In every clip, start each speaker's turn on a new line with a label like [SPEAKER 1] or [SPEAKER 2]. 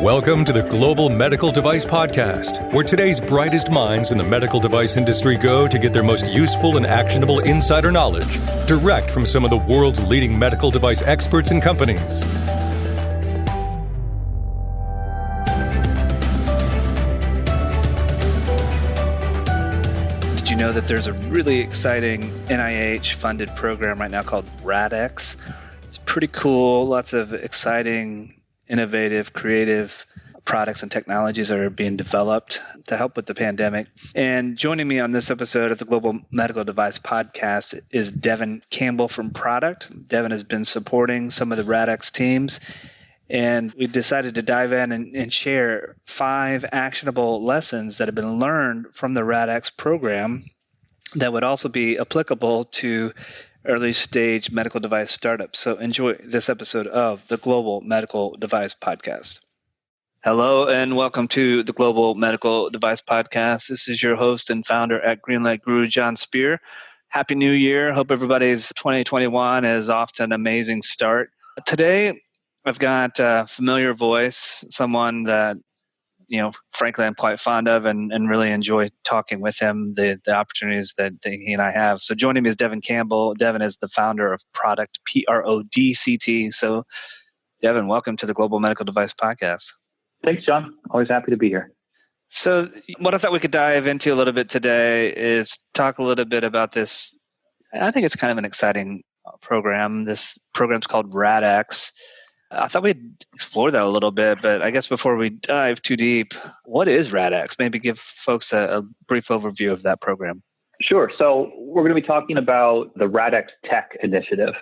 [SPEAKER 1] Welcome to the Global Medical Device Podcast, where today's brightest minds in the medical device industry go to get their most useful and actionable insider knowledge direct from some of the world's leading medical device experts and companies.
[SPEAKER 2] Did you know that there's a really exciting NIH-funded program right now called RADx? It's pretty cool. Lots of exciting, innovative, creative products and technologies that are being developed to help with the pandemic. And joining me on this episode of the Global Medical Device Podcast is Devon Campbell from Prodct. Devon has been supporting some of the RADx teams, and we decided to dive in and share 5 actionable lessons that have been learned from the RADx program that would also be applicable to early stage medical device startups. So enjoy this episode of the Global Medical Device Podcast. Hello and welcome to the Global Medical Device Podcast. This is your host and founder at Greenlight Guru, Jon Speer. Happy New Year. Hope everybody's 2021 is off to an amazing start. Today, I've got a familiar voice, someone that frankly, I'm quite fond of and really enjoy talking with him, the opportunities that he and I have. So joining me is Devon Campbell. Devon is the founder of Prodct, Prodct. So Devon, welcome to the Global Medical Device Podcast.
[SPEAKER 3] Thanks, John. Always happy to be here.
[SPEAKER 2] So what I thought we could dive into a little bit today is talk a little bit about this. I think it's kind of an exciting program. This program's called RADx. I thought we'd explore that a little bit, but I guess before we dive too deep, what is RADx? Maybe give folks a brief overview of that program.
[SPEAKER 3] Sure. So we're going to be talking about the RADx Tech Initiative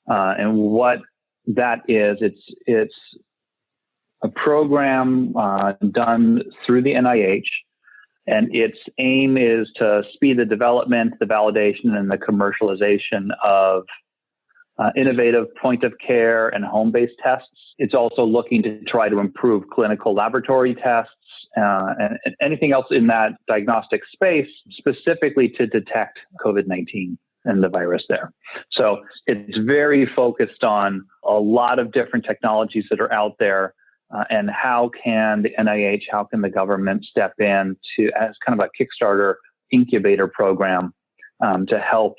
[SPEAKER 3] and what that is. It's a program done through the NIH, and its aim is to speed the development, the validation, and the commercialization of innovative point-of-care and home-based tests. It's also looking to try to improve clinical laboratory tests and anything else in that diagnostic space, specifically to detect COVID-19 and the virus there. So it's very focused on a lot of different technologies that are out there, and how can the NIH, how can the government step in to as kind of a Kickstarter incubator program to help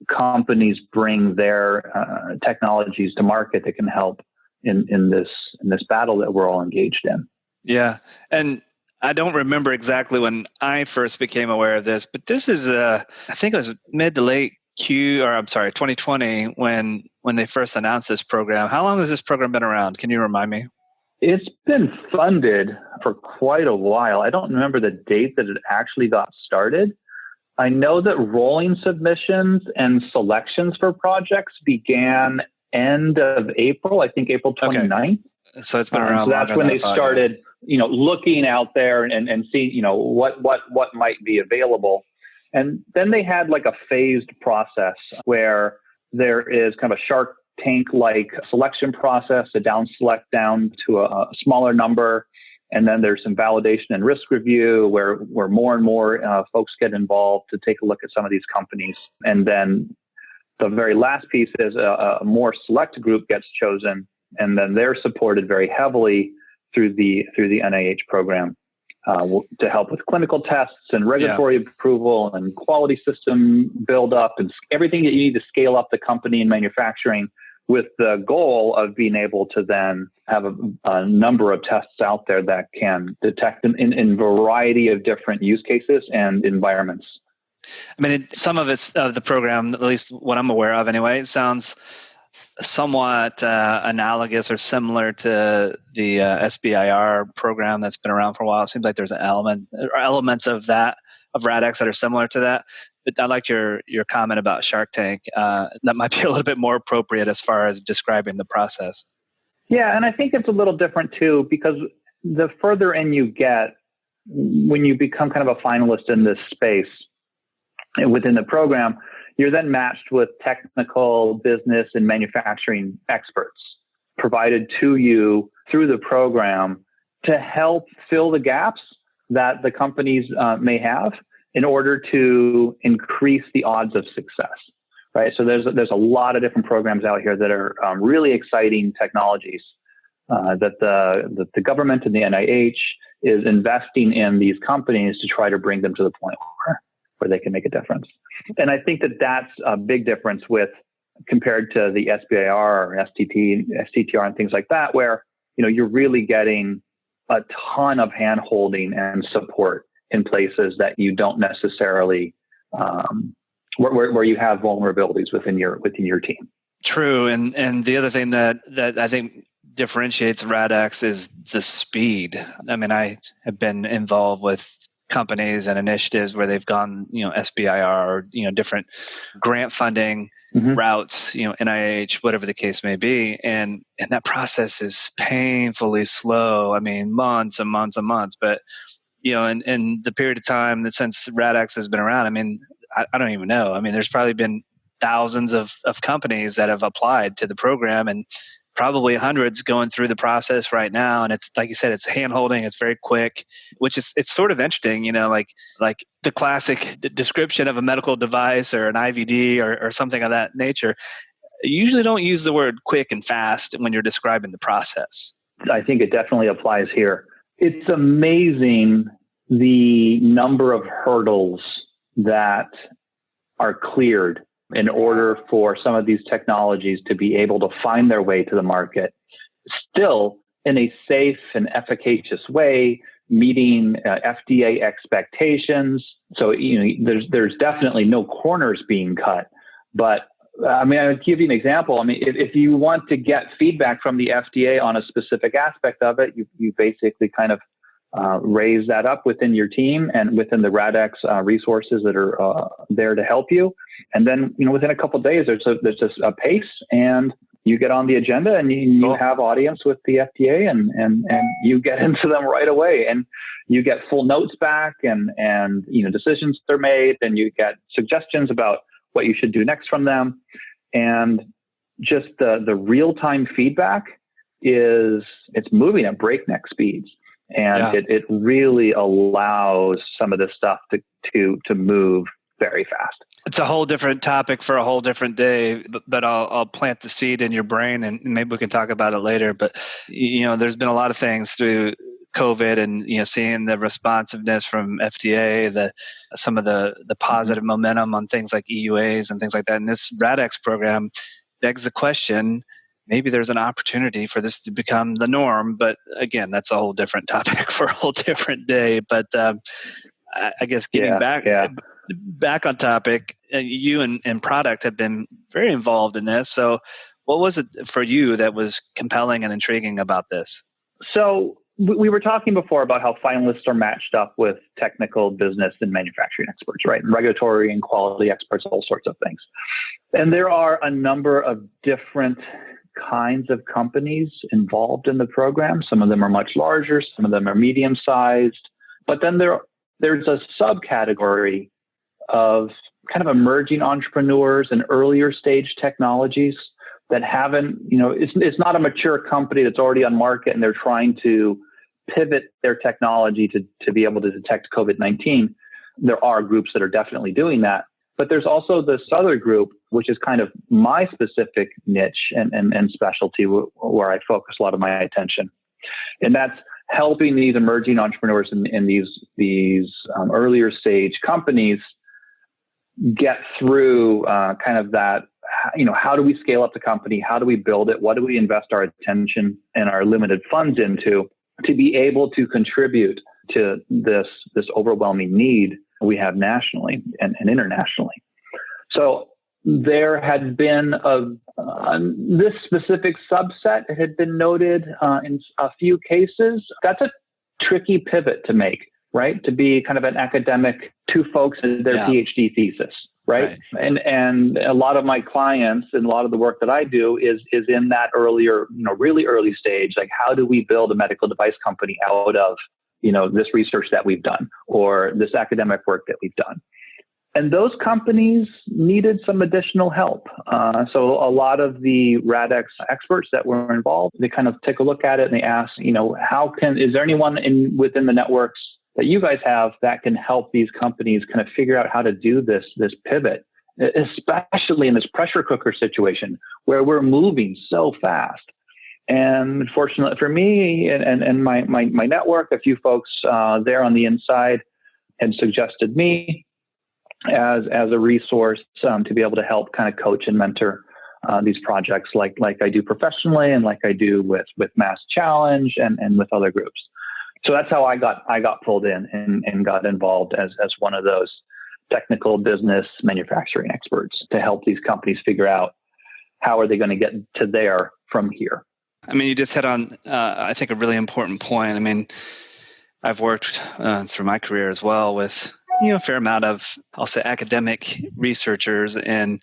[SPEAKER 3] companies bring their technologies to market that can help in this battle that we're all engaged in. Yeah.
[SPEAKER 2] And I don't remember exactly when I first became aware of this, but this is I think it was mid to late 2020 when they first announced this program. How long has this program been around? Can you remind me?
[SPEAKER 3] It's been funded for quite a while. I don't remember the date that it actually got started. I know that rolling submissions and selections for projects began end of April, I think April 29th.
[SPEAKER 2] Okay. So it's been around.
[SPEAKER 3] So that's when they started, looking out there and seeing, what might be available. And then they had like a phased process where there is kind of a Shark Tank-like selection process, a down select down to a smaller number. And then there's some validation and risk review where more and more folks get involved to take a look at some of these companies. And then the very last piece is a more select group gets chosen, and then they're supported very heavily through the NIH program to help with clinical tests and regulatory approval and quality system build up and everything that you need to scale up the company and manufacturing, with the goal of being able to then have a number of tests out there that can detect them in a variety of different use cases and environments.
[SPEAKER 2] I mean, some of the program, at least what I'm aware of anyway, it sounds somewhat analogous or similar to the SBIR program that's been around for a while. It seems like there's elements of RADx that are similar to that. But I like your comment about Shark Tank. That might be a little bit more appropriate as far as describing the process.
[SPEAKER 3] Yeah, and I think it's a little different too, because the further in you get, when you become kind of a finalist in this space within the program, you're then matched with technical, business, and manufacturing experts provided to you through the program to help fill the gaps that the companies may have in order to increase the odds of success, right? So there's a lot of different programs out here that are really exciting technologies that the government and the NIH is investing in these companies to try to bring them to the point where they can make a difference. And I think that that's a big difference compared to the SBIR or STTR and things like that, where, you're really getting a ton of hand holding and support in places that you don't necessarily, where you have vulnerabilities within your team.
[SPEAKER 2] True. And the other thing that I think differentiates RADx is the speed. I mean, I have been involved with companies and initiatives where they've gone, SBIR or, different grant funding routes, NIH, whatever the case may be. And that process is painfully slow. I mean, months and months and months. But, in the period of time that since RADx has been around, I mean, I don't even know. I mean, there's probably been thousands of companies that have applied to the program, and probably hundreds going through the process right now. And it's like you said, it's hand holding, it's very quick, which is, it's sort of interesting, like the classic description of a medical device or an IVD or something of that nature. You usually don't use the word quick and fast when you're describing the process.
[SPEAKER 3] I think it definitely applies here. It's amazing the number of hurdles that are cleared in order for some of these technologies to be able to find their way to the market, still in a safe and efficacious way, meeting FDA expectations. So, there's definitely no corners being cut. But I mean, I'll give you an example. I mean, if you want to get feedback from the FDA on a specific aspect of it, you basically kind of raise that up within your team and within the RADx resources that are there to help you. And then, within a couple of days, there's just a pace, and you get on the agenda, and you have audience with the FDA, and you get into them right away, and you get full notes back, and decisions are made, and you get suggestions about what you should do next from them, and just the real time feedback it's moving at breakneck speeds. And it really allows some of this stuff to move very fast.
[SPEAKER 2] It's a whole different topic for a whole different day, but I'll plant the seed in your brain, and maybe we can talk about it later. But, there's been a lot of things through COVID and, seeing the responsiveness from FDA, some of the positive momentum on things like EUAs and things like that. And this RADx program begs the question, maybe there's an opportunity for this to become the norm. But again, that's a whole different topic for a whole different day. But I guess getting back on topic, you and Prodct have been very involved in this. So what was it for you that was compelling and intriguing about this?
[SPEAKER 3] So we were talking before about how finalists are matched up with technical, business, and manufacturing experts, right? And regulatory and quality experts, all sorts of things. And there are a number of different kinds of companies involved in the program. Some of them are much larger, some of them are medium-sized. But then there's a subcategory of kind of emerging entrepreneurs and earlier stage technologies that haven't, it's not a mature company that's already on market and they're trying to pivot their technology to be able to detect COVID-19. There are groups that are definitely doing that. But there's also this other group, which is kind of my specific niche and specialty where I focus a lot of my attention. And that's helping these emerging entrepreneurs in these earlier stage companies get through kind of that, how do we scale up the company? How do we build it? What do we invest our attention and our limited funds into to be able to contribute to this overwhelming need we have nationally and internationally? So there had been this specific subset had been noted in a few cases. That's a tricky pivot to make, right? To be kind of an academic to folks in their PhD thesis, right? And a lot of my clients and a lot of the work that I do is in that earlier, really early stage. Like, how do we build a medical device company out of, this research that we've done or this academic work that we've done? And those companies needed some additional help. So a lot of the RADx experts that were involved, they kind of take a look at it and they ask, is there anyone within the networks that you guys have that can help these companies kind of figure out how to do this pivot, especially in this pressure cooker situation where we're moving so fast. And fortunately for me and my network, a few folks there on the inside had suggested me as a resource to be able to help kind of coach and mentor these projects like I do professionally and like I do with Mass Challenge and with other groups. So that's how I got pulled in and got involved as one of those technical business manufacturing experts to help these companies figure out how are they going to get to there from here.
[SPEAKER 2] I mean, you just hit on, I think, a really important point. I mean, I've worked through my career as well with, a fair amount of, I'll say, academic researchers, and,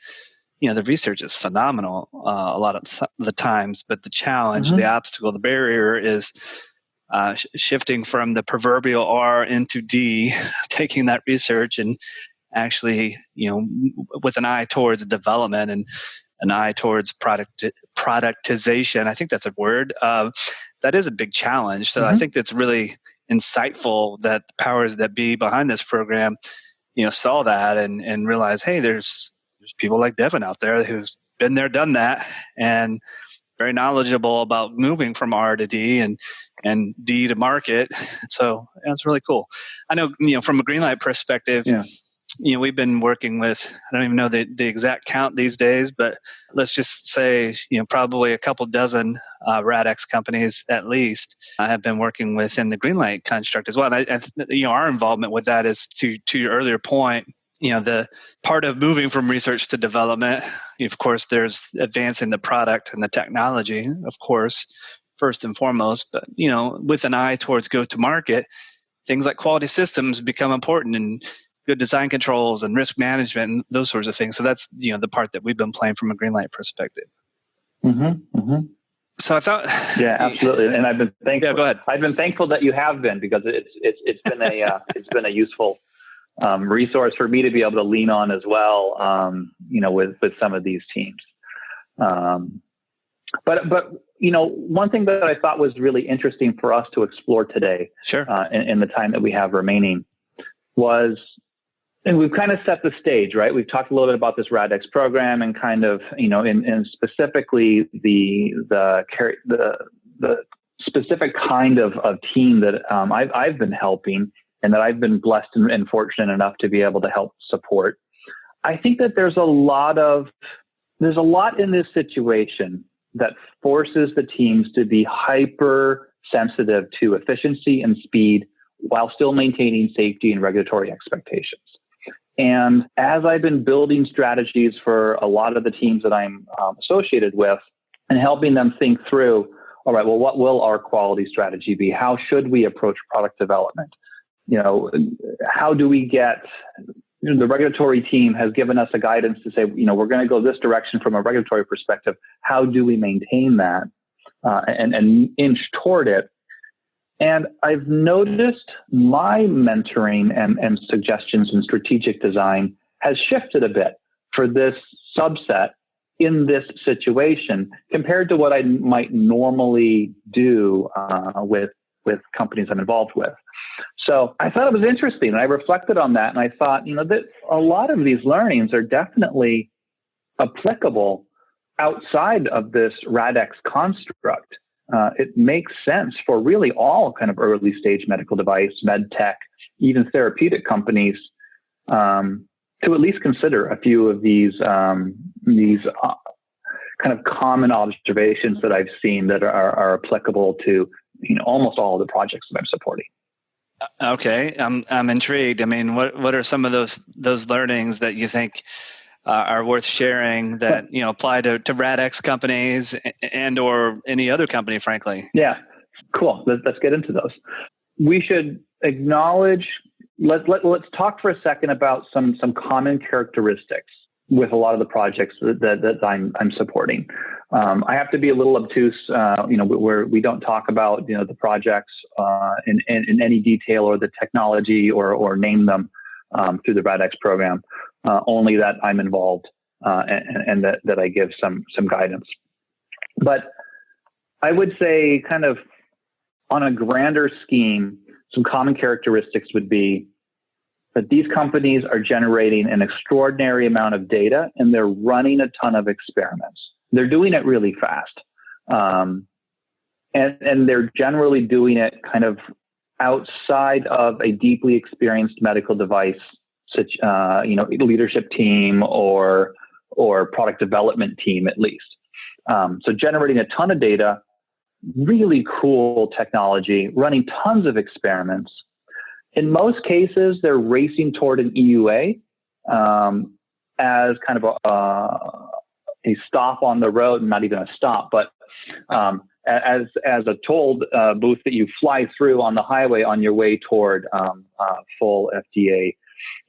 [SPEAKER 2] the research is phenomenal a lot of the times, but the challenge, the obstacle, the barrier is shifting from the proverbial R into D, taking that research and actually, with an eye towards development and an eye towards productization. I think that's a word. That is a big challenge. So I think that's really insightful that the powers that be behind this program, saw that and realized, hey, there's people like Devon out there who's been there, done that, and very knowledgeable about moving from R to D and D to market. So that's really cool. I know, from a Greenlight perspective, we've been working with, I don't even know the exact count these days, but let's just say, probably a couple dozen RADx companies at least have been working within the Greenlight construct as well. And our involvement with that is to your earlier point, the part of moving from research to development, of course, there's advancing the product and the technology, of course, first and foremost, but, with an eye towards go-to-market, things like quality systems become important, and good design controls and risk management and those sorts of things. So that's, the part that we've been playing from a Greenlight perspective. So I thought,
[SPEAKER 3] yeah, absolutely. And I've been thankful.
[SPEAKER 2] Yeah, go ahead.
[SPEAKER 3] I've been thankful that you have been, because it's been a useful resource for me to be able to lean on as well. With some of these teams. But one thing that I thought was really interesting for us to explore today,
[SPEAKER 2] sure,
[SPEAKER 3] in the time that we have remaining, was, and we've kind of set the stage, right? We've talked a little bit about this RADx program and kind of, and specifically the specific kind of team that I've been helping and that I've been blessed and fortunate enough to be able to help support. I think that there's a lot in this situation that forces the teams to be hyper sensitive to efficiency and speed while still maintaining safety and regulatory expectations. And as I've been building strategies for a lot of the teams that I'm associated with and helping them think through, all right, well, what will our quality strategy be? How should we approach product development? How do we get, the regulatory team has given us a guidance to say, we're going to go this direction from a regulatory perspective. How do we maintain that and inch toward it? And I've noticed my mentoring and suggestions in strategic design has shifted a bit for this subset in this situation compared to what I might normally do with companies I'm involved with. So I thought it was interesting, and I reflected on that, and I thought, that a lot of these learnings are definitely applicable outside of this RADx construct. It makes sense for really all kind of early stage medical device, med tech, even therapeutic companies to at least consider a few of these kind of common observations that I've seen that are applicable to almost all of the projects that I'm supporting.
[SPEAKER 2] Okay, I'm intrigued. I mean, what are some of those learnings that you think are worth sharing that apply to RADx companies and or any other company, frankly?
[SPEAKER 3] Yeah, cool. Let's get into those. We should acknowledge. Let's talk for a second about some common characteristics with a lot of the projects that I'm supporting. I have to be a little obtuse, where we don't talk about the projects in any detail or the technology or name them through the RADx program. Only that I'm involved and that I give some guidance. But I would say, kind of on a grander scheme, some common characteristics would be that these companies are generating an extraordinary amount of data and they're running a ton of experiments. They're doing it really fast. and they're generally doing it kind of outside of a deeply experienced medical device, such leadership team or product development team at least. So generating a ton of data, really cool technology, running tons of experiments. In most cases, they're racing toward an EUA as kind of a stop on the road, not even a stop, but as a toll booth that you fly through on the highway on your way toward full FDA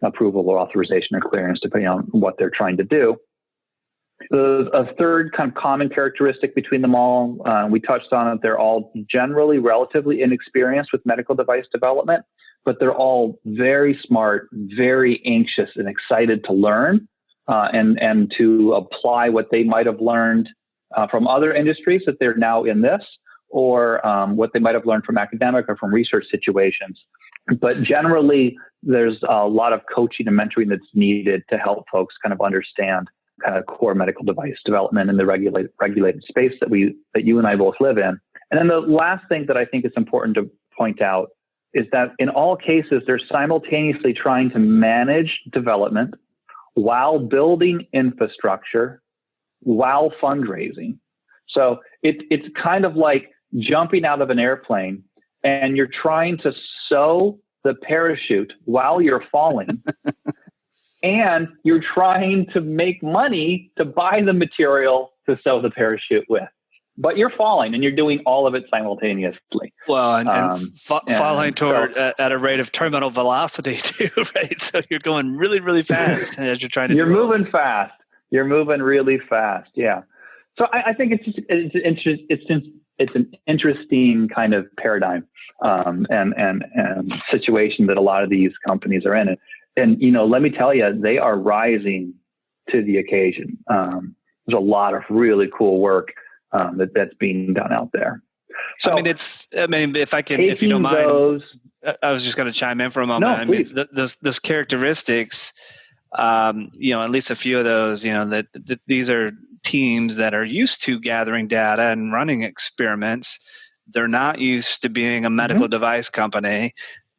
[SPEAKER 3] approval or authorization or clearance, depending on what they're trying to do. A third kind of common characteristic between them all, we touched on it, they're all generally relatively inexperienced with medical device development, but they're all very smart, very anxious and excited to learn and to apply what they might have learned from other industries that they're now in this, or what they might have learned from academic or from research situations. But generally, there's a lot of coaching and mentoring that's needed to help folks kind of understand kind of core medical device development in the regulated space that you and I both live in. And then the last thing that I think is important to point out is that in all cases, they're simultaneously trying to manage development while building infrastructure, while fundraising. So it's kind of like jumping out of an airplane and you're trying to sew the parachute while you're falling. And you're trying to make money to buy the material to sew the parachute with. But you're falling and you're doing all of it simultaneously.
[SPEAKER 2] Well, and falling toward at a rate of terminal velocity too, right? So you're going really, really fast as you're trying to.
[SPEAKER 3] You're moving fast. You're moving really fast. Yeah. So I think it's an interesting kind of paradigm and situation that a lot of these companies are in. And let me tell you, they are rising to the occasion. There's a lot of really cool work that's being done out there. So,
[SPEAKER 2] if you don't mind, I was just going to chime in for a moment.
[SPEAKER 3] No,
[SPEAKER 2] those characteristics, at least a few of those, that these are teams that are used to gathering data and running experiments. They're not used to being a medical device company.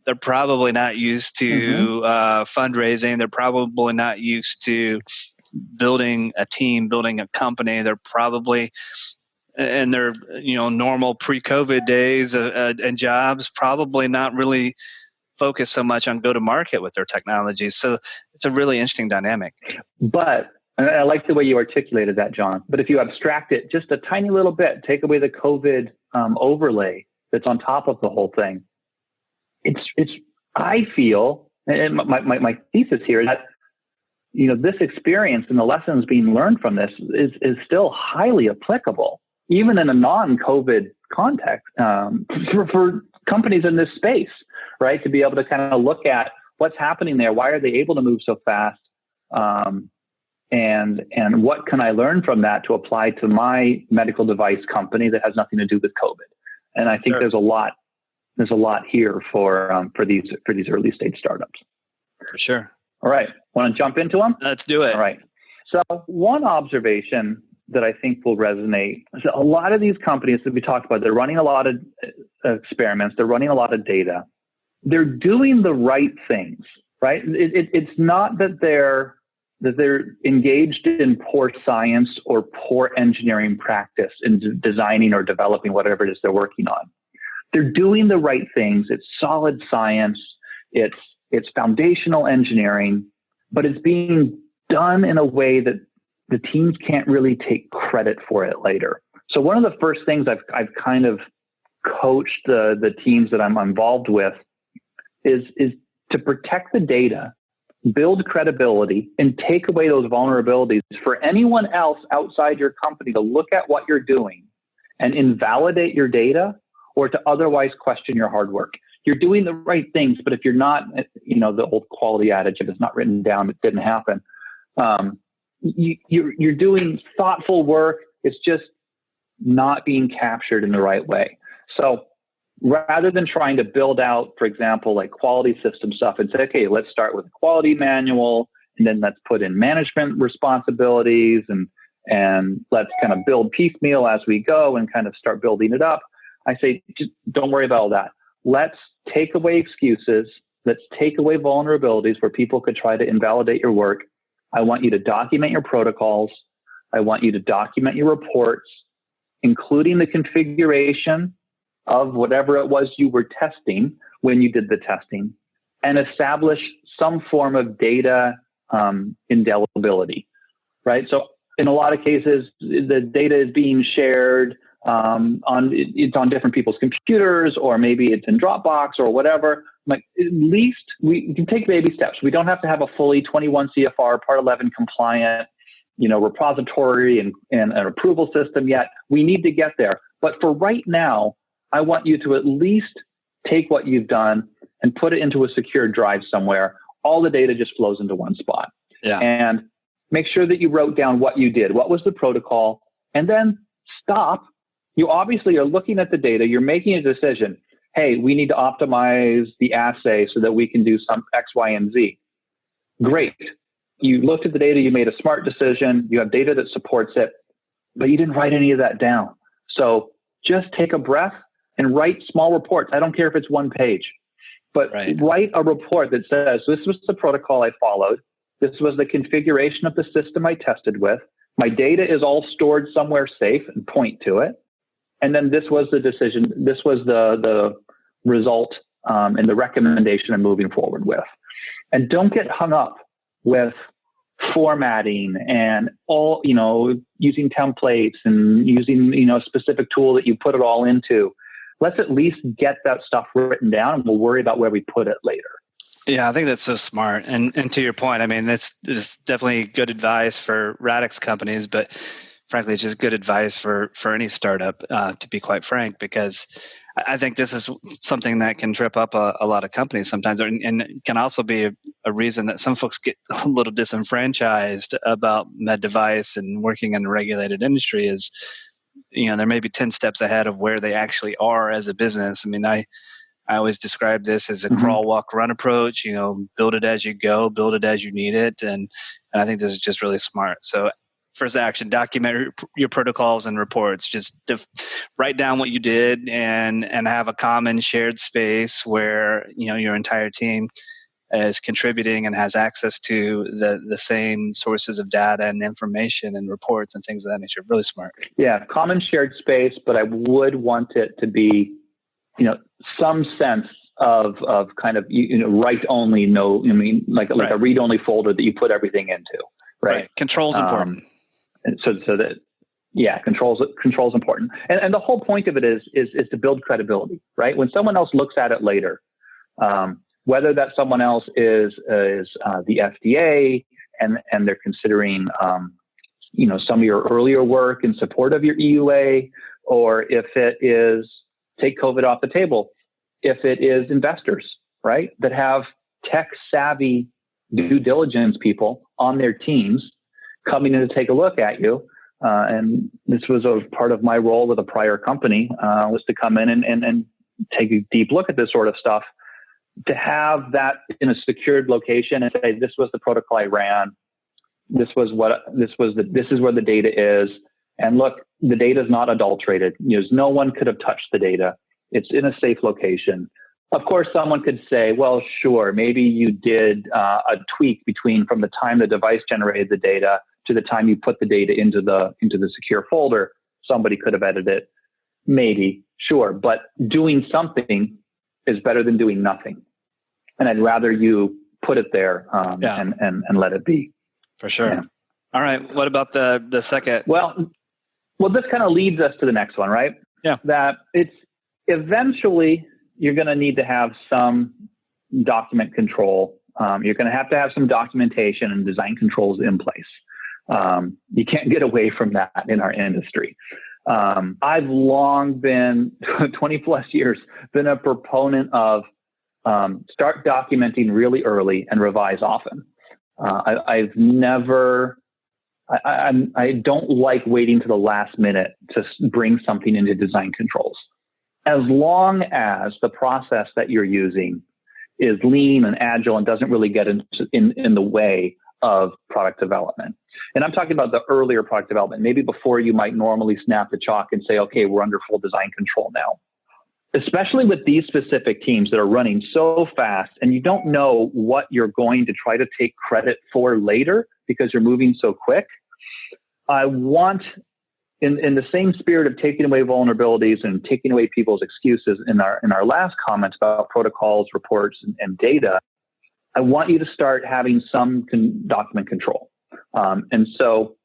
[SPEAKER 2] They're probably not used to fundraising. They're probably not used to building a team, building a company. They're probably, in their normal pre-COVID days and jobs, probably not really focused so much on go-to-market with their technologies. So it's a really interesting dynamic.
[SPEAKER 3] But I like the way you articulated that, Jon. But if you abstract it just a tiny little bit, take away the COVID overlay that's on top of the whole thing. I feel, and my thesis here is that, this experience and the lessons being learned from this is still highly applicable, even in a non-COVID context, for companies in this space, right? To be able to kind of look at what's happening there. Why are they able to move so fast? And what can I learn from that to apply to my medical device company that has nothing to do with COVID? And I think there's a lot here for these early stage startups.
[SPEAKER 2] For sure.
[SPEAKER 3] All right. Want to jump into them?
[SPEAKER 2] Let's do it.
[SPEAKER 3] All right. So one observation that I think will resonate is that a lot of these companies that we talked about, they're running a lot of experiments. They're running a lot of data. They're doing the right things, right? It's not that they're engaged in poor science or poor engineering practice in designing or developing whatever it is they're working on. They're doing the right things. It's solid science. It's foundational engineering, but it's being done in a way that the teams can't really take credit for it later. So one of the first things I've kind of coached the teams that I'm involved with is to protect the data, build credibility, and take away those vulnerabilities for anyone else outside your company to look at what you're doing and invalidate your data or to otherwise question your hard work. You're doing the right things, but if you're not, the old quality adage, if it's not written down, it didn't happen. You're doing thoughtful work. It's just not being captured in the right way. So rather than trying to build out, for example, like quality system stuff and say, okay, let's start with a quality manual and then let's put in management responsibilities and let's kind of build piecemeal as we go and kind of start building it up. I say, just don't worry about all that. Let's take away excuses. Let's take away vulnerabilities where people could try to invalidate your work. I want you to document your protocols. I want you to document your reports, including the configuration of whatever it was you were testing when you did the testing, and establish some form of data indelibility, right? So in a lot of cases, the data is being shared it's on different people's computers, or maybe it's in Dropbox or whatever. Like, at least we can take baby steps. We don't have to have a fully 21 CFR Part 11 compliant, repository and an approval system yet. We need to get there. But for right now, I want you to at least take what you've done and put it into a secure drive somewhere. All the data just flows into one spot.
[SPEAKER 2] Yeah.
[SPEAKER 3] And make sure that you wrote down what you did. What was the protocol? And then stop. You obviously are looking at the data. You're making a decision. Hey, we need to optimize the assay so that we can do some X, Y, and Z. Great. You looked at the data. You made a smart decision. You have data that supports it, but you didn't write any of that down. So just take a breath and write small reports. I don't care if it's one page, but write a report that says, this was the protocol I followed. This was the configuration of the system I tested with. My data is all stored somewhere safe, and point to it. And then this was the decision. This was the result and the recommendation I'm moving forward with. And don't get hung up with formatting and all, using templates and using, a specific tool that you put it all into. Let's at least get that stuff written down, and we'll worry about where we put it later.
[SPEAKER 2] Yeah, I think that's so smart. And to your point, I mean, this is definitely good advice for RADx companies, but frankly, it's just good advice for any startup, to be quite frank, because I think this is something that can trip up a lot of companies sometimes, and can also be a reason that some folks get a little disenfranchised about med device and working in a regulated industry is, there may be 10 steps ahead of where they actually are as a business. I mean, I always describe this as a crawl, walk, run approach, build it as you go, build it as you need it. And I think this is just really smart. So first action, document your protocols and reports. Just write down what you did and have a common shared space where, your entire team is contributing and has access to the same sources of data and information and reports and things of that nature. Really smart. Yeah,
[SPEAKER 3] common shared space, but I would want it to be, some sense of kind of, write only, like a read only folder that you put everything into, right?
[SPEAKER 2] Control's important.
[SPEAKER 3] And so that, control's important. And the whole point of it is to build credibility, right? When someone else looks at it later, whether that someone else is the FDA and they're considering, some of your earlier work in support of your EUA, or if it is, take COVID off the table, if it is investors, right, that have tech savvy due diligence people on their teams coming in to take a look at you. And this was a part of my role with a prior company, was to come in and take a deep look at this sort of stuff, to have that in a secured location and say, this was the protocol I ran. This is where the data is. And look, the data is not adulterated. No one could have touched the data. It's in a safe location. Of course, someone could say, well, sure, maybe you did a tweak from the time the device generated the data to the time you put the data into the secure folder. Somebody could have edited it. Maybe, sure. But doing something is better than doing nothing. And I'd rather you put it there and let it be.
[SPEAKER 2] For sure. Yeah. All right. What about the second?
[SPEAKER 3] Well, this kind of leads us to the next one, right?
[SPEAKER 2] Yeah.
[SPEAKER 3] That it's eventually you're going to need to have some document control. You're going to have some documentation and design controls in place. You can't get away from that in our industry. I've long been, 20 plus years, been a proponent of start documenting really early and revise often. I don't like waiting to the last minute to bring something into design controls. As long as the process that you're using is lean and agile and doesn't really get in the way of product development. And I'm talking about the earlier product development, maybe before you might normally snap the chalk and say, okay, we're under full design control now. especially with these specific teams that are running so fast and you don't know what you're going to try to take credit for later because you're moving so quick. I want, in the same spirit of taking away vulnerabilities and taking away people's excuses in our last comments about protocols, reports, and data, I want you to start having some document control. And so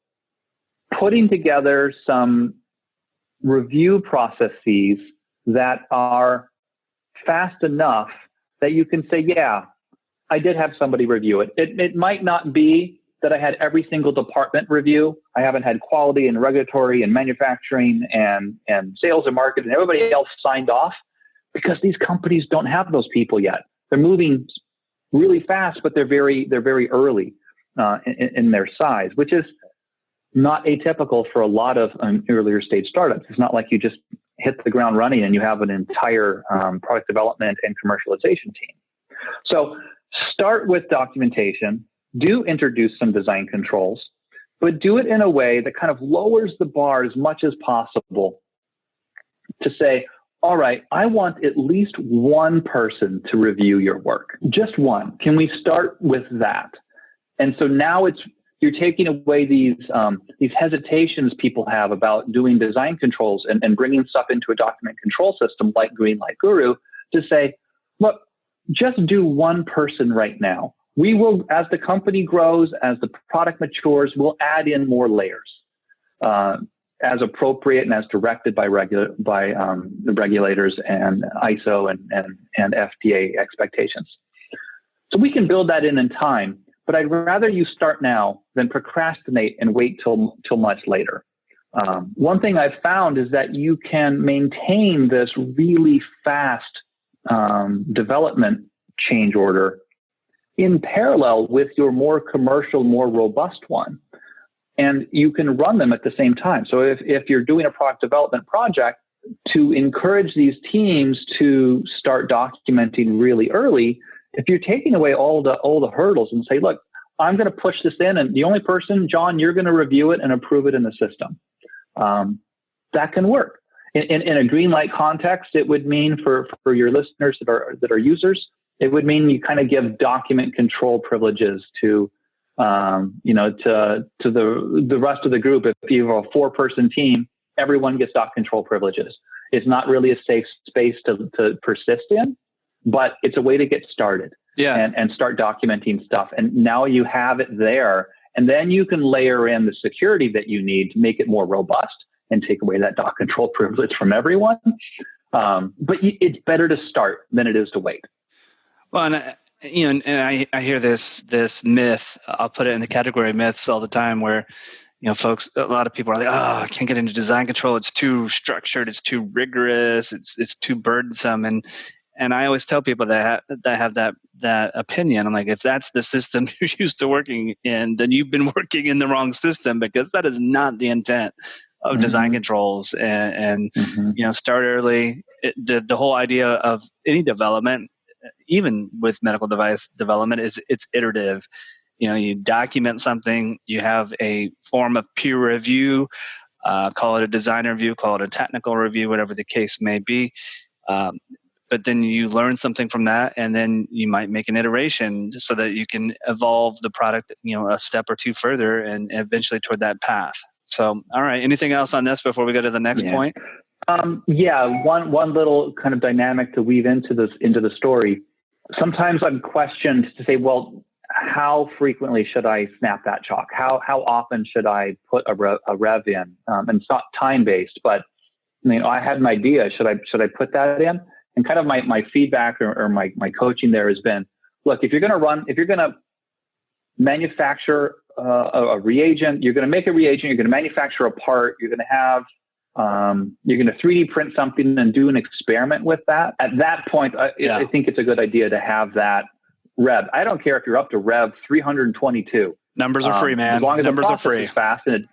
[SPEAKER 3] putting together some review processes that are fast enough that you can say, yeah, I did have somebody review it. It might not be that I had every single department review. I haven't had quality and regulatory and manufacturing and sales and marketing and everybody else signed off, because these companies don't have those people yet. They're moving really fast, but they're very early in their size, which is not atypical for a lot of earlier stage startups. It's not like you just hit the ground running and you have an entire product development and commercialization team. So start with documentation, do introduce some design controls, but do it in a way that kind of lowers the bar as much as possible to say, all right, I want at least one person to review your work. Just one. Can we start with that? And so now you're taking away these hesitations people have about doing design controls and bringing stuff into a document control system like Greenlight Guru to say, look, just do one person right now. We will, as the company grows, as the product matures, we'll add in more layers as appropriate and as directed by the regulators and ISO and FDA expectations. So we can build that in time. But I'd rather you start now than procrastinate and wait till much later. One thing I've found is that you can maintain this really fast development change order in parallel with your more commercial, more robust one. And you can run them at the same time. So if you're doing a product development project, to encourage these teams to start documenting really early, if you're taking away all the hurdles and say, look, I'm going to push this in, and the only person, Jon, you're going to review it and approve it in the system. That can work. In a Greenlight context, it would mean for your listeners that are users, it would mean you kind of give document control privileges to the rest of the group. If you have a 4-person team, everyone gets doc control privileges. It's not really a safe space to persist in, but it's a way to get started and start documenting stuff. And now you have it there, and then you can layer in the security that you need to make it more robust and take away that doc control privilege from everyone. But it's better to start than it is to wait.
[SPEAKER 2] Well, and I hear this myth. I'll put it in the category of myths all the time, where folks, a lot of people are like, oh, I can't get into design control. It's too structured. It's too rigorous. It's too burdensome. And I always tell people that have that opinion. I'm like, if that's the system you're used to working in, then you've been working in the wrong system, because that is not the intent of design controls. And start early. The whole idea of any development, even with medical device development, is it's iterative. You document something, you have a form of peer review, call it a design review, call it a technical review, whatever the case may be. But then you learn something from that, and then you might make an iteration so that you can evolve the product, a step or two further, and eventually toward that path. So, all right. Anything else on this before we go to the next point? One little kind of dynamic to weave into the story. Sometimes I'm questioned to say, well, how frequently should I snap that chalk? How often should I put a rev in? And it's not time based, but I had an idea. Should I put that in? And kind of my feedback or my coaching there has been, look, if you're going to manufacture a reagent, you're going to make a reagent, you're going to manufacture a part, you're going to have, you're going to 3D print something and do an experiment with that. At that point, I think it's a good idea to have that rev. I don't care if you're up to rev 322. Numbers are free, man.
[SPEAKER 3] As long as
[SPEAKER 2] numbers
[SPEAKER 3] the
[SPEAKER 2] are free.
[SPEAKER 3] Is fast and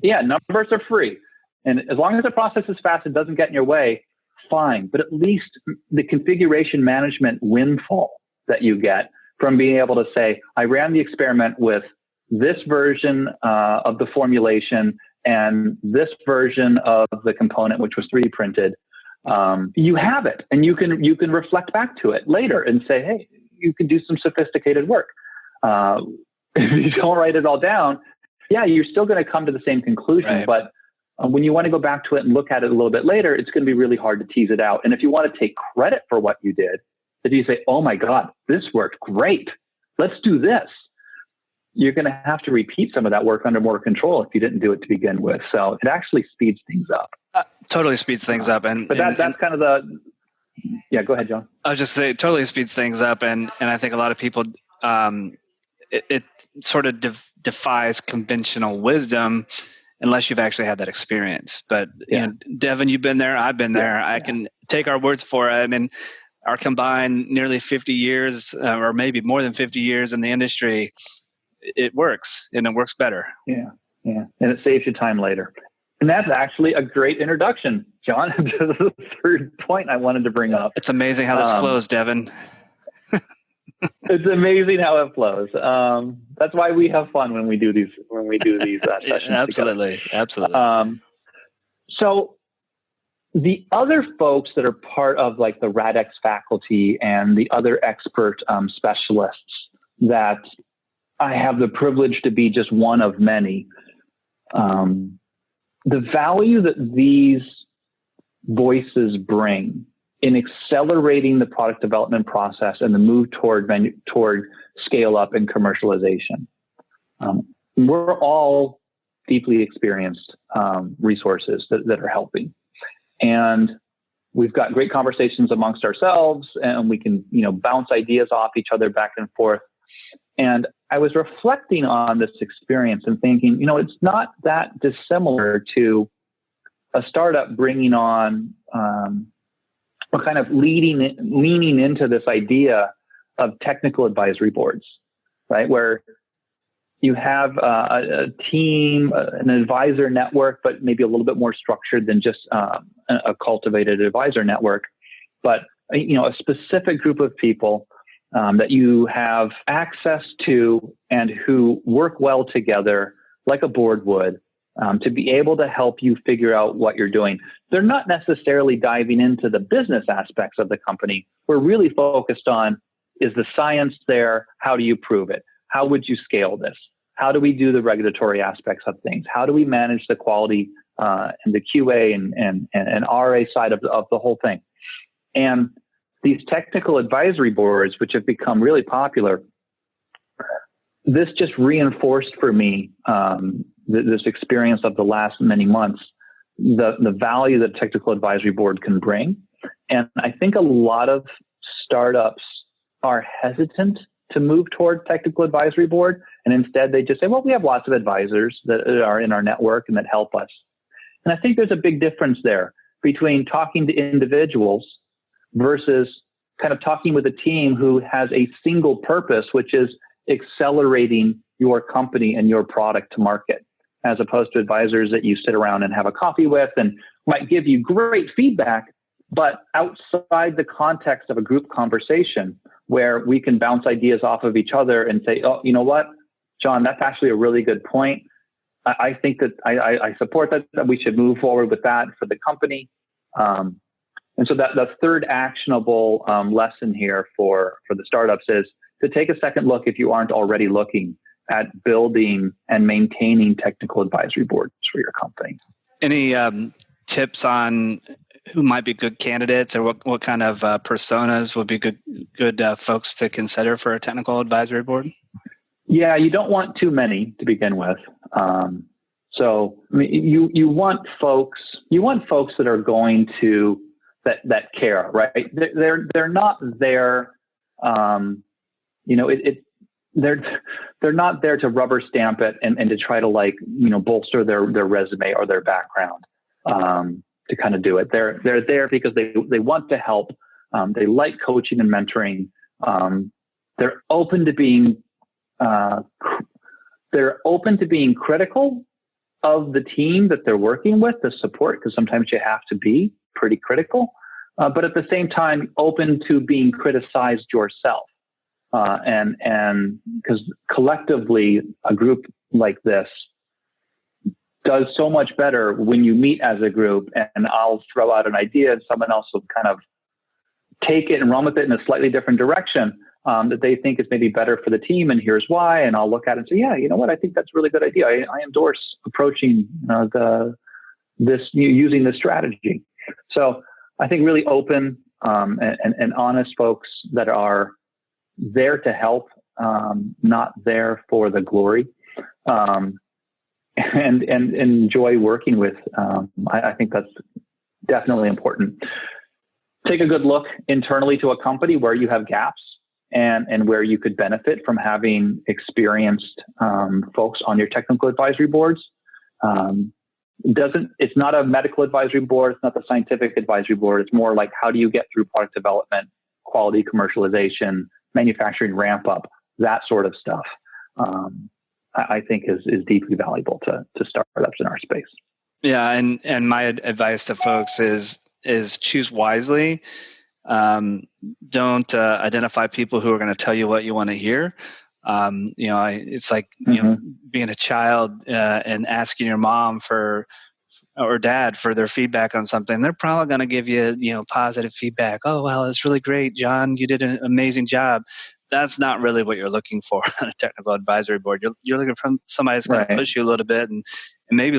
[SPEAKER 3] numbers are free. And as long as the process is fast and doesn't get in your way, fine. But at least the configuration management windfall that you get from being able to say, I ran the experiment with this version of the formulation and this version of the component, which was 3D printed. you have it, and you can reflect back to it later and say, hey, you can do some sophisticated work. If you don't write it all down, yeah, you're still going to come to the same conclusion.
[SPEAKER 2] Right.
[SPEAKER 3] But when you want to go back to it and look at it a little bit later, it's going to be really hard to tease it out. And if you want to take credit for what you did, if you say, oh my God, this worked great, let's do this, you're going to have to repeat some of that work under more control if you didn't do it to begin with. So it actually speeds things up.
[SPEAKER 2] Totally speeds things up.
[SPEAKER 3] But that's kind of yeah, go ahead, Jon.
[SPEAKER 2] I was just saying, it totally speeds things up. And I think a lot of people, it sort of defies conventional wisdom unless you've actually had that experience. But you know, Devon, you've been there, I've been there. I can take our words for it. I mean, our combined nearly 50 years, or maybe more than 50 years in the industry, it works, and it works better.
[SPEAKER 3] Yeah. And it saves you time later. And that's actually a great introduction, Jon, to the third point I wanted to bring up.
[SPEAKER 2] It's amazing how this flows, Devon.
[SPEAKER 3] It's amazing how it flows. That's why we have fun when we do these sessions.
[SPEAKER 2] Absolutely.
[SPEAKER 3] Together.
[SPEAKER 2] Absolutely.
[SPEAKER 3] So the other folks that are part of like the RADx faculty and the other expert specialists that I have the privilege to be just one of many, the value that these voices bring in accelerating the product development process and the move toward scale up and commercialization. We're all deeply experienced resources that are helping. And we've got great conversations amongst ourselves, and we can, bounce ideas off each other back and forth. And I was reflecting on this experience and thinking, it's not that dissimilar to a startup bringing on or kind of leaning into this idea of technical advisory boards, right? Where you have a team, an advisor network, but maybe a little bit more structured than just a cultivated advisor network. But, a specific group of people that you have access to and who work well together like a board would to be able to help you figure out what you're doing. They're not necessarily diving into the business aspects of the company. We're really focused on, is the science there? How do you prove it? How would you scale this? How do we do the regulatory aspects of things? How do we manage the quality and the QA and RA side of the whole thing? And these technical advisory boards, which have become really popular, this just reinforced for me this experience of the last many months, the value that technical advisory board can bring. And I think a lot of startups are hesitant to move toward technical advisory board. And instead they just say, well, we have lots of advisors that are in our network and that help us. And I think there's a big difference there between talking to individuals versus kind of talking with a team who has a single purpose, which is accelerating your company and your product to market, as opposed to advisors that you sit around and have a coffee with and might give you great feedback, but outside the context of a group conversation where we can bounce ideas off of each other and say, oh, you know what, Jon, that's actually a really good point. I think that I support that we should move forward with that for the company. And so that the third actionable lesson here for the startups is to take a second look, if you aren't already looking, at building and maintaining technical advisory boards for your company.
[SPEAKER 2] Any tips on who might be good candidates, or what kind of personas would be good folks to consider for a technical advisory board?
[SPEAKER 3] Yeah, you don't want too many to begin with. So I mean, you want folks that are going to that care, right? They're not there. They're not there to rubber stamp it and to try to bolster their resume or their background to kind of do it. They're there because they want to help. They like coaching and mentoring. They're open to being critical of the team that they're working with, the support, because sometimes you have to be pretty critical, but at the same time open to being criticized yourself. And because collectively a group like this does so much better when you meet as a group, and I'll throw out an idea and someone else will kind of take it and run with it in a slightly different direction that they think is maybe better for the team, and here's why. And I'll look at it and say, yeah, you know what? I think that's a really good idea. I endorse approaching using this strategy. So I think really open and honest folks that are there to help, not there for the glory, and enjoy working with. I think that's definitely important. Take a good look internally to a company where you have gaps and where you could benefit from having experienced folks on your technical advisory boards. It's not a medical advisory board. It's not the scientific advisory board. It's more like, how do you get through product development, quality commercialization, manufacturing ramp up, that sort of stuff. I think is deeply valuable to startups in our space.
[SPEAKER 2] Yeah. And my advice to folks is choose wisely. Don't identify people who are going to tell you what you want to hear. It's like, being a child and asking your mom or dad for their feedback on something. They're probably going to give you, positive feedback. Oh, well, it's really great, Jon. You did an amazing job. That's not really what you're looking for on a technical advisory board. You're looking for somebody that's going to push you a little bit and maybe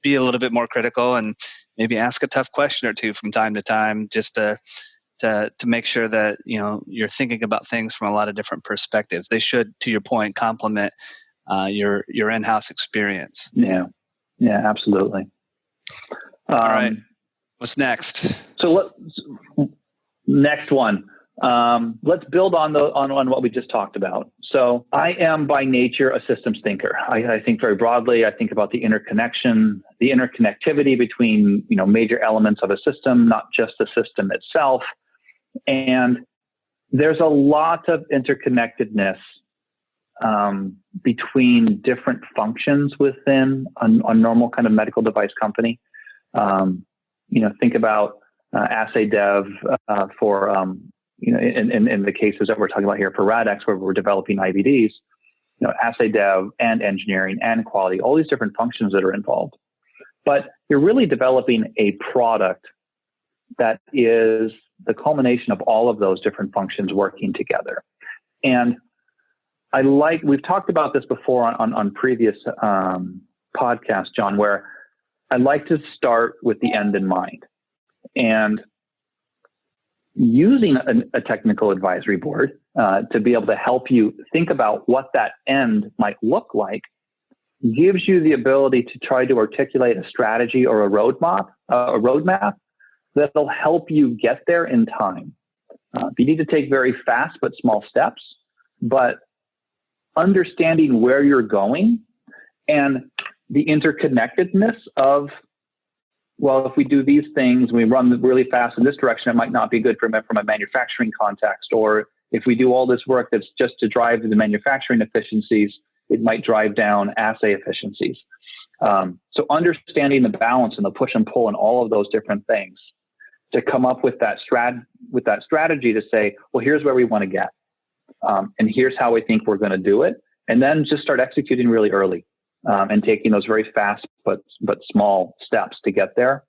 [SPEAKER 2] be a little bit more critical, and maybe ask a tough question or two from time to time, just to make sure that you're thinking about things from a lot of different perspectives. They should, to your point, complement your in-house experience.
[SPEAKER 3] Yeah, absolutely.
[SPEAKER 2] All right, what's next?
[SPEAKER 3] So next one. Let's build on what we just talked about. So I am by nature a systems thinker. I think very broadly. I think about the interconnection, the interconnectivity between major elements of a system, not just the system itself. And there's a lot of interconnectedness between different functions within a normal kind of medical device company. Think about assay dev for in the cases that we're talking about here for RADx, where we're developing IVDs. Assay dev and engineering and quality, all these different functions that are involved. But you're really developing a product that is the culmination of all of those different functions working together. And we've talked about this before on previous podcasts, Jon, where I like to start with the end in mind. And using a technical advisory board to be able to help you think about what that end might look like gives you the ability to try to articulate a strategy or a roadmap that'll help you get there in time. You need to take very fast but small steps, but understanding where you're going and the interconnectedness of, well, if we do these things, we run really fast in this direction, it might not be good from a manufacturing context. Or if we do all this work that's just to drive the manufacturing efficiencies, it might drive down assay efficiencies. So understanding the balance and the push and pull and all of those different things to come up with that strategy to say, well, here's where we want to get. And here's how we think we're going to do it. And then just start executing really early. And taking those very fast but small steps to get there.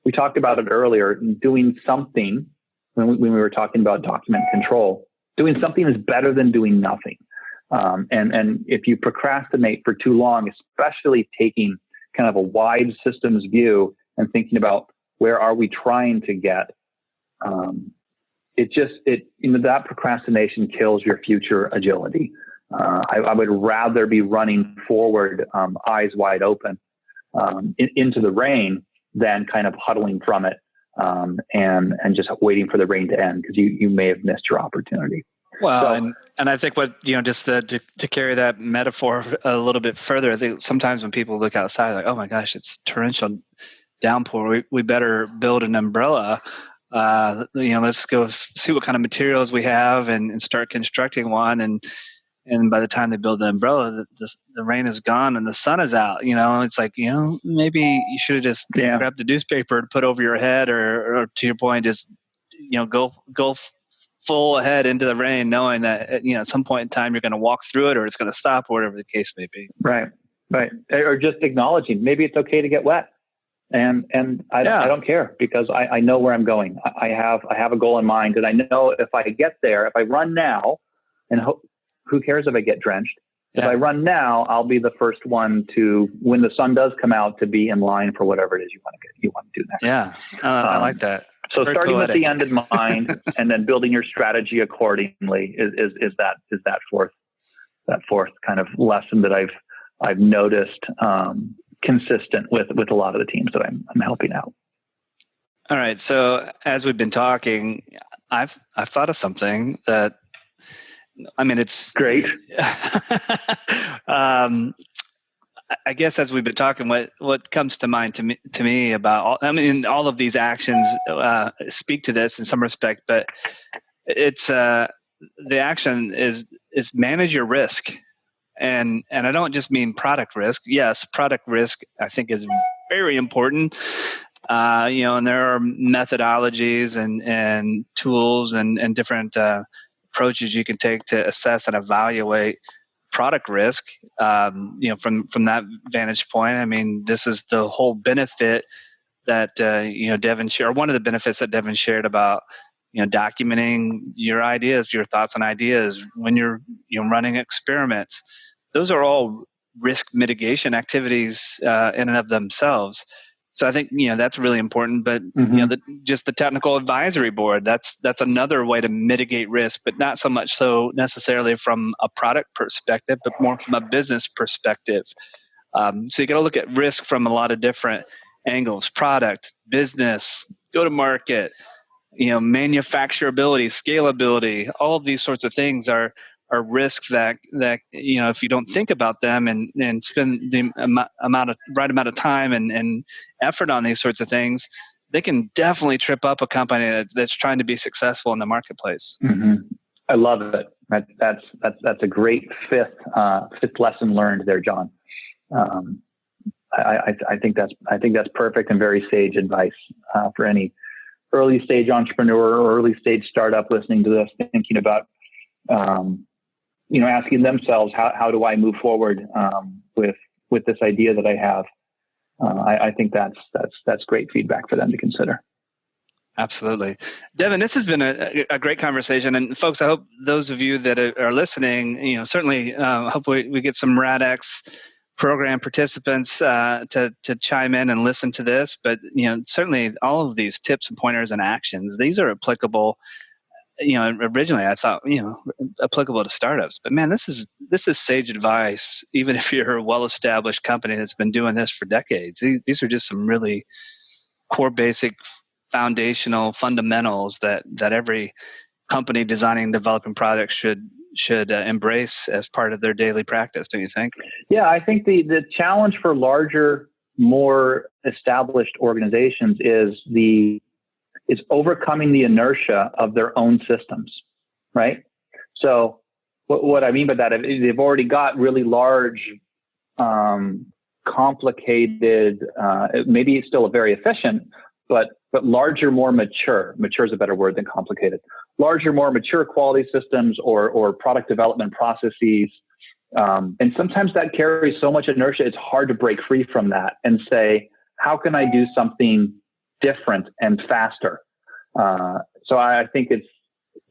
[SPEAKER 3] We talked about it earlier, doing something when we were talking about document control. Doing something is better than doing nothing. And if you procrastinate for too long, especially taking kind of a wide systems view and thinking about where are we trying to get, that procrastination kills your future agility. I would rather be running forward, eyes wide open, into the rain than kind of huddling from it and just waiting for the rain to end, because you may have missed your opportunity.
[SPEAKER 2] Well, and I think just to carry that metaphor a little bit further, I think sometimes when people look outside, like, oh my gosh, it's torrential downpour, we better build an umbrella. Let's go see what kind of materials we have and start constructing one. And by the time they build the umbrella, the rain is gone and the sun is out. It's like, maybe you should have just grabbed the newspaper and put over your head, or to your point, just go full ahead into the rain, knowing that at some point in time you're going to walk through it, or it's going to stop, or whatever the case may be.
[SPEAKER 3] Right. Right. Or just acknowledging maybe it's okay to get wet. And I don't care because I know where I'm going. I have a goal in mind, and I know if I get there, if I run now, and who cares if I get drenched? If I run now, I'll be the first one to, when the sun does come out, to be in line for whatever it is you want to do next.
[SPEAKER 2] Yeah, I like that.
[SPEAKER 3] So
[SPEAKER 2] very
[SPEAKER 3] starting
[SPEAKER 2] poetic.
[SPEAKER 3] with the end in mind, and then building your strategy accordingly is that fourth kind of lesson that I've noticed consistent with a lot of the teams that I'm helping out.
[SPEAKER 2] All right. So as we've been talking, I've thought of something that, I mean, it's
[SPEAKER 3] great.
[SPEAKER 2] I guess as we've been talking, what comes to mind to me about all of these actions speak to this in some respect, but it's the action is manage your risk. And I don't just mean product risk. Yes, product risk I think is very important. And there are methodologies and tools and different approaches you can take to assess and evaluate product risk. From that vantage point, I mean, this is the whole benefit that Devon shared. One of the benefits that Devon shared about documenting your ideas, your thoughts and ideas when you're running experiments. Those are all risk mitigation activities in and of themselves. So I think that's really important. But just the technical advisory board, that's another way to mitigate risk, but not so much so necessarily from a product perspective, but more from a business perspective. So you got to look at risk from a lot of different angles: product, business, go to market, manufacturability, scalability. All of these sorts of things are risks that if you don't think about them and spend the right amount of time and effort on these sorts of things, they can definitely trip up a company that's trying to be successful in the marketplace.
[SPEAKER 3] Mm-hmm. I love it. That's a great fifth lesson learned there, Jon. I think that's perfect and very sage advice for any early stage entrepreneur or early stage startup listening to this, thinking about asking themselves, how do I move forward with this idea that I have? I think that's great feedback for them to consider.
[SPEAKER 2] Absolutely. Devon, this has been a great conversation. And folks, I hope those of you that are listening, certainly hope we get some RADx program participants to chime in and listen to this. But, certainly all of these tips and pointers and actions, these are applicable. Originally I thought, applicable to startups, but man, this is sage advice. Even if you're a well-established company that's been doing this for decades, these are just some really core, basic, foundational fundamentals that every company designing and developing products should embrace as part of their daily practice. Don't you think?
[SPEAKER 3] Yeah, I think the challenge for larger, more established organizations is overcoming the inertia of their own systems, right? So what I mean by that, they've already got really large, complicated, maybe it's still very efficient, but larger, more mature. Mature is a better word than complicated. Larger, more mature quality systems or product development processes. And sometimes that carries so much inertia, it's hard to break free from that and say, how can I do something different and faster? So I think it's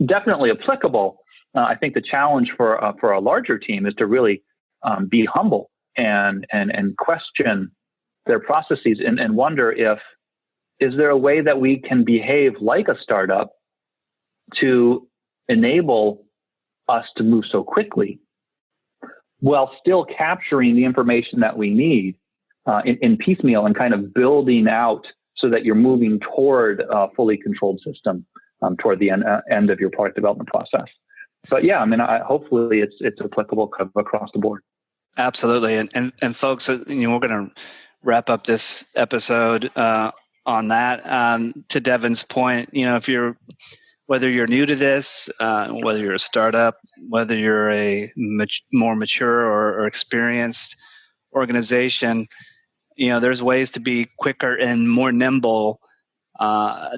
[SPEAKER 3] definitely applicable. I think the challenge for a larger team is to really be humble and question their processes and wonder is there a way that we can behave like a startup to enable us to move so quickly while still capturing the information that we need in piecemeal and kind of building out so that you're moving toward a fully controlled system toward the end of your product development process. But yeah, I mean, hopefully it's applicable across the board.
[SPEAKER 2] Absolutely. And folks, we're going to wrap up this episode on that. To Devon's point, whether you're new to this, whether you're a startup, whether you're a more mature or experienced organization, there's ways to be quicker and more nimble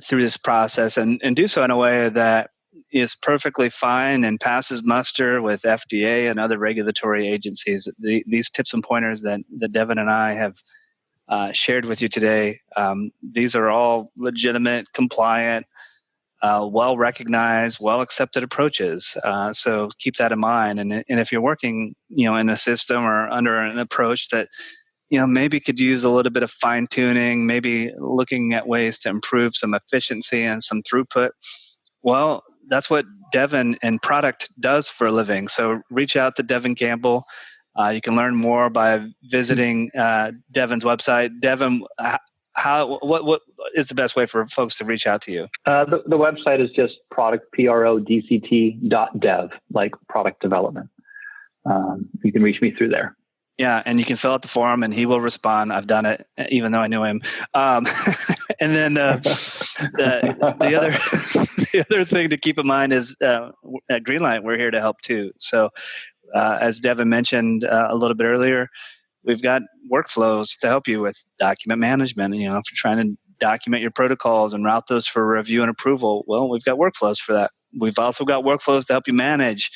[SPEAKER 2] through this process and do so in a way that is perfectly fine and passes muster with FDA and other regulatory agencies. These tips and pointers that Devon and I have shared with you today, these are all legitimate, compliant, well-recognized, well-accepted approaches. So keep that in mind. And if you're working, in a system or under an approach that, maybe could use a little bit of fine-tuning, maybe looking at ways to improve some efficiency and some throughput, well, that's what Devon and Prodct does for a living. So reach out to Devon Campbell. You can learn more by visiting Devon's website. Devon, what is the best way for folks to reach out to you?
[SPEAKER 3] The website is just Prodct, Prodct.dev, like product development. You can reach me through there.
[SPEAKER 2] Yeah, and you can fill out the form, and he will respond. I've done it, even though I knew him. And then the other thing to keep in mind is at Greenlight, we're here to help too. So as Devon mentioned a little bit earlier, we've got workflows to help you with document management. If you're trying to document your protocols and route those for review and approval, well, we've got workflows for that. We've also got workflows to help you manage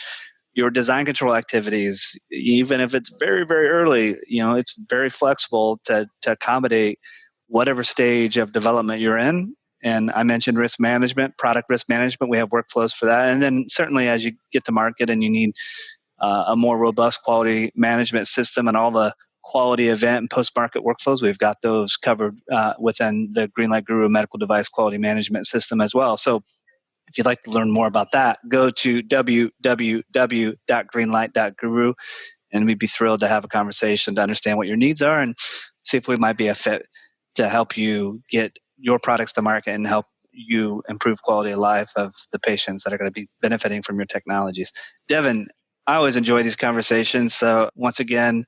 [SPEAKER 2] your design control activities. Even if it's very, very early, it's very flexible to accommodate whatever stage of development you're in. And I mentioned risk management, product risk management. We have workflows for that. And then certainly as you get to market and you need a more robust quality management system and all the quality event and post-market workflows, we've got those covered within the Greenlight Guru medical device quality management system as well. So if you'd like to learn more about that, go to www.greenlight.guru, and we'd be thrilled to have a conversation to understand what your needs are and see if we might be a fit to help you get your products to market and help you improve quality of life of the patients that are going to be benefiting from your technologies. Devon, I always enjoy these conversations. So once again,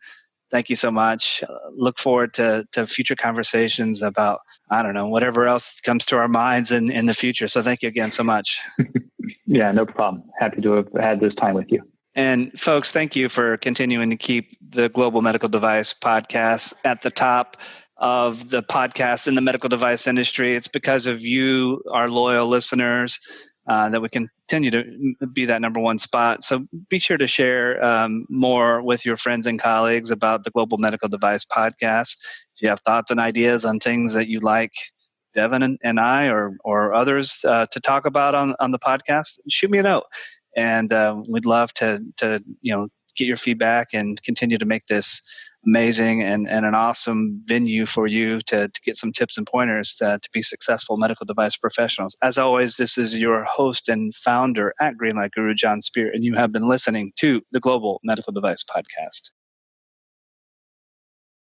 [SPEAKER 2] thank you so much. Look forward to future conversations about, whatever else comes to our minds in the future. So thank you again so much.
[SPEAKER 3] Yeah, no problem. Happy to have had this time with you.
[SPEAKER 2] And folks, thank you for continuing to keep the Global Medical Device Podcast at the top of the podcast in the medical device industry. It's because of you, our loyal listeners, that we continue to be that number one spot. So be sure to share more with your friends and colleagues about the Global Medical Device Podcast. If you have thoughts and ideas on things that you'd like Devon and I or others to talk about on the podcast, shoot me a note. And we'd love to get your feedback and continue to make this amazing and an awesome venue for you to get some tips and pointers to be successful medical device professionals. As always, this is your host and founder at Greenlight Guru, Jon Speer, and you have been listening to the Global Medical Device Podcast.